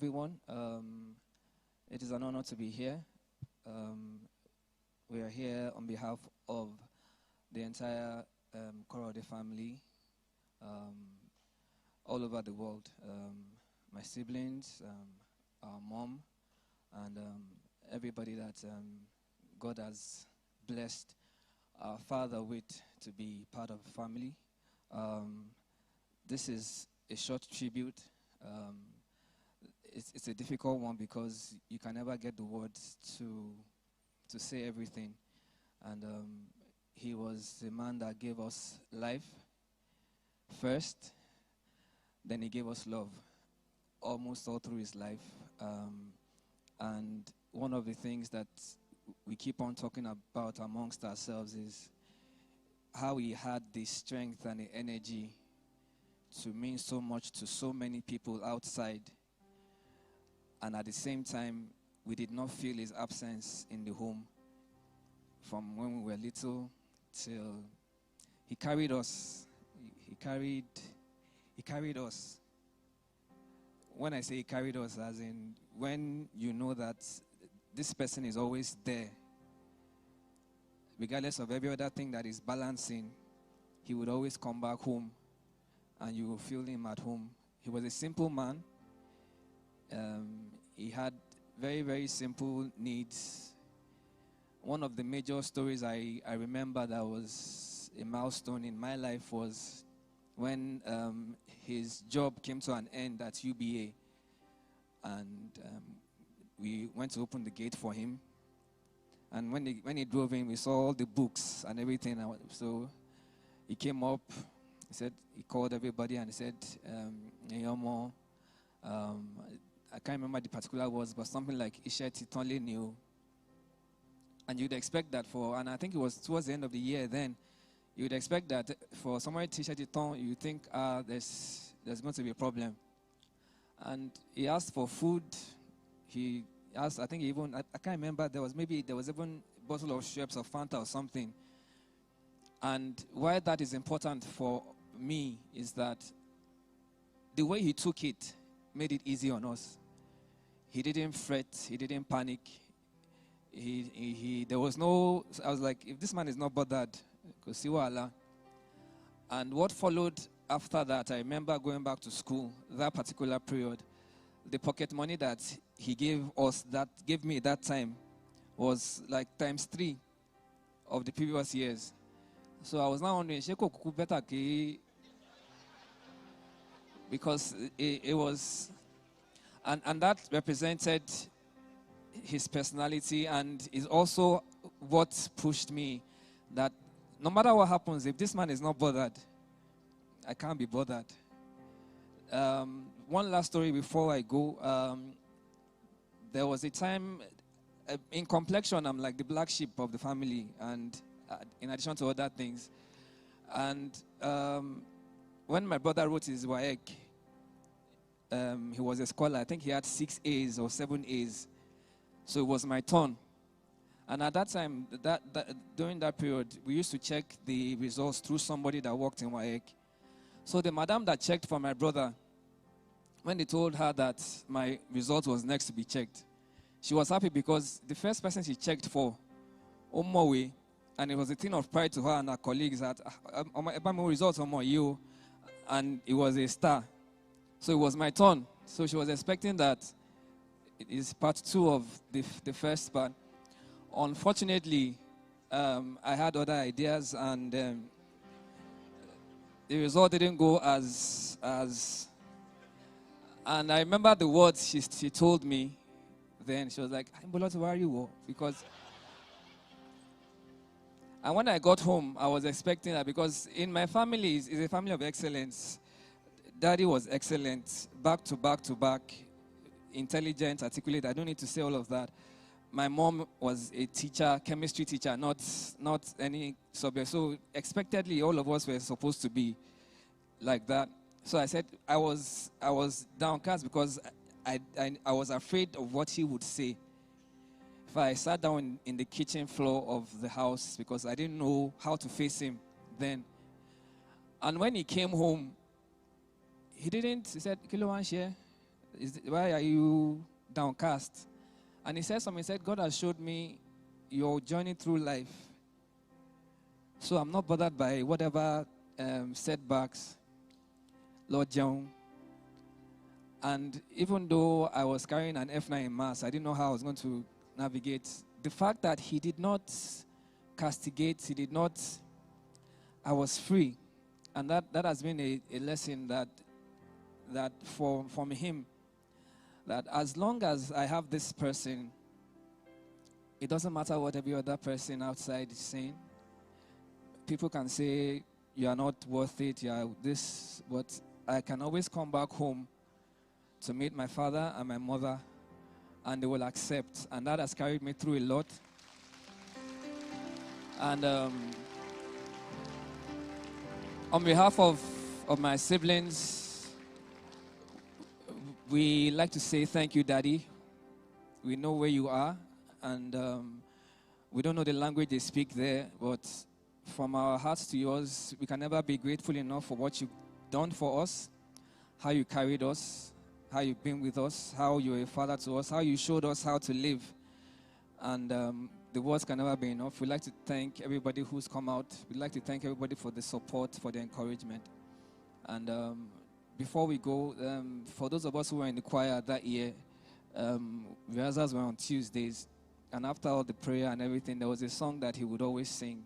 everyone. It is an honor to be here. We are here on behalf of the entire Korode family all over the world. My siblings, our mom, and everybody that God has blessed our father with to be part of the family. This is a short tribute. It's a difficult one because you can never get the words to say everything. And he was a man that gave us life first, then he gave us love almost all through his life. And one of the things that we keep on talking about amongst ourselves is how he had the strength and the energy to mean so much to so many people outside. And at the same time, we did not feel his absence in the home from when we were little till he carried us. He carried us. When I say he carried us, as in when you know that this person is always there, regardless of every other thing that is balancing, he would always come back home and you will feel him at home. He was a simple man. He had very, very simple needs. One of the major stories I remember that was a milestone in my life was when his job came to an end at UBA. And we went to open the gate for him. And when he drove in, we saw all the books and everything. So he came up, he called everybody and he said, Yomo, I can't remember the particular words, but something like Ishet Itonle New. And you'd expect that and I think it was towards the end of the year then, you'd expect that for somebody to Ishet Iton, you think there's going to be a problem. And he asked for food. He asked, I can't remember, there was even a bottle of Schweppes or Fanta or something. And why that is important for me is that the way he took it made it easy on us. He didn't fret, he didn't panic. There was no, I was like, if this man is not bothered, because see what. And what followed after that, I remember going back to school, that particular period, the pocket money that he gave me that time was like ×3 of the previous years. So I was now wondering, because it was, and that represented his personality, and is also what pushed me that no matter what happens, if this man is not bothered, I can't be bothered. One last story before I go. There was a time, in complexion, I'm like the black sheep of the family, and in addition to other things. And when my brother wrote his WAEC, he was a scholar. I think he had 6 A's or 7 A's. So it was my turn. And at that time, during that period, we used to check the results through somebody that worked in WAEC. So the madam that checked for my brother, when they told her that my result was next to be checked, she was happy because the first person she checked for, Omowe, and it was a thing of pride to her and her colleagues that, my results Omo you, and it was a star. So it was my turn. So she was expecting that it is part 2 of the first part. Unfortunately, I had other ideas, and the result didn't go as. And I remember the words she told me. Then she was like, "Where are you?" Because. And when I got home, I was expecting that because in my family, it's a family of excellence. Daddy was excellent, back to back to back, intelligent, articulate. I don't need to say all of that. My mom was a teacher, chemistry teacher, not any subject. So expectedly, all of us were supposed to be like that. So I said I was downcast because I was afraid of what he would say. If I sat down in the kitchen floor of the house because I didn't know how to face him then. And when he came home, he said, "Kilo one share." Why are you downcast? And he said something. He said, God has showed me your journey through life. So I'm not bothered by whatever setbacks, Lord John. And even though I was carrying an F9 in maths, I didn't know how I was going to navigate. The fact that he did not castigate, I was free. And that has been a lesson that from him, that as long as I have this person, it doesn't matter what every other person outside is saying. People can say, you are not worth it, you are this, but I can always come back home to meet my father and my mother, and they will accept. And that has carried me through a lot. And on behalf of my siblings, we like to say thank you, Daddy. We know where you are, and we don't know the language they speak there, but from our hearts to yours, we can never be grateful enough for what you've done for us, how you carried us, how you've been with us, how you're a father to us, how you showed us how to live. And the words can never be enough. We'd like to thank everybody who's come out. We'd like to thank everybody for the support, for the encouragement. And before we go, for those of us who were in the choir that year, rehearsals were on Tuesdays. And after all the prayer and everything, there was a song that he would always sing.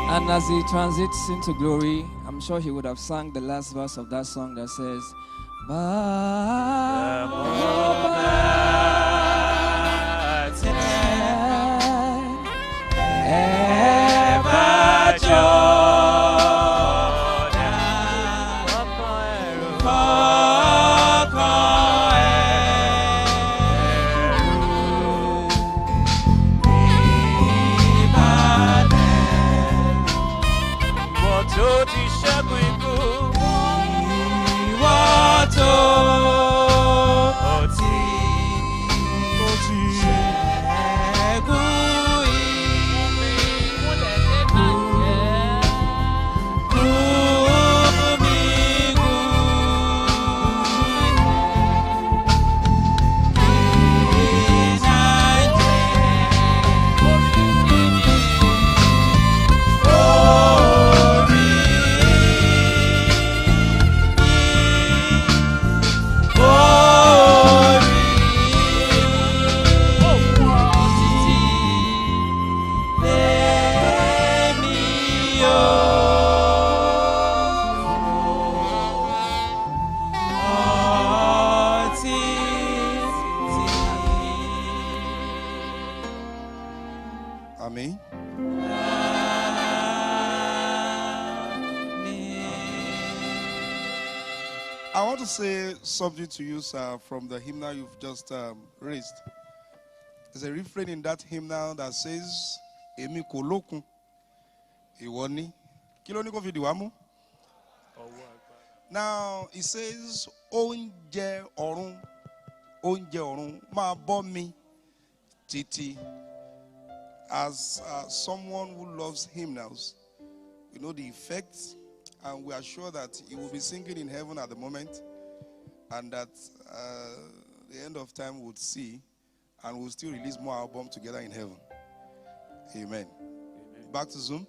And as he transits into glory, I'm sure he would have sung the last verse of that song that says, Amen. I want to say something to you, sir, from the hymnal you've just raised. There's a refrain in that hymnal that says, Emi ko lokun, iwo ni. Kí ló ní kó fi dì wá mú? Now, it says, Oúnjẹ ọ̀run, máa bọ́ mi títí. As someone who loves hymnals, we know the effect and we are sure that he will be singing in heaven at the moment, and that the end of time would see, and we'll still release more albums together in heaven. Amen. Back to Zoom.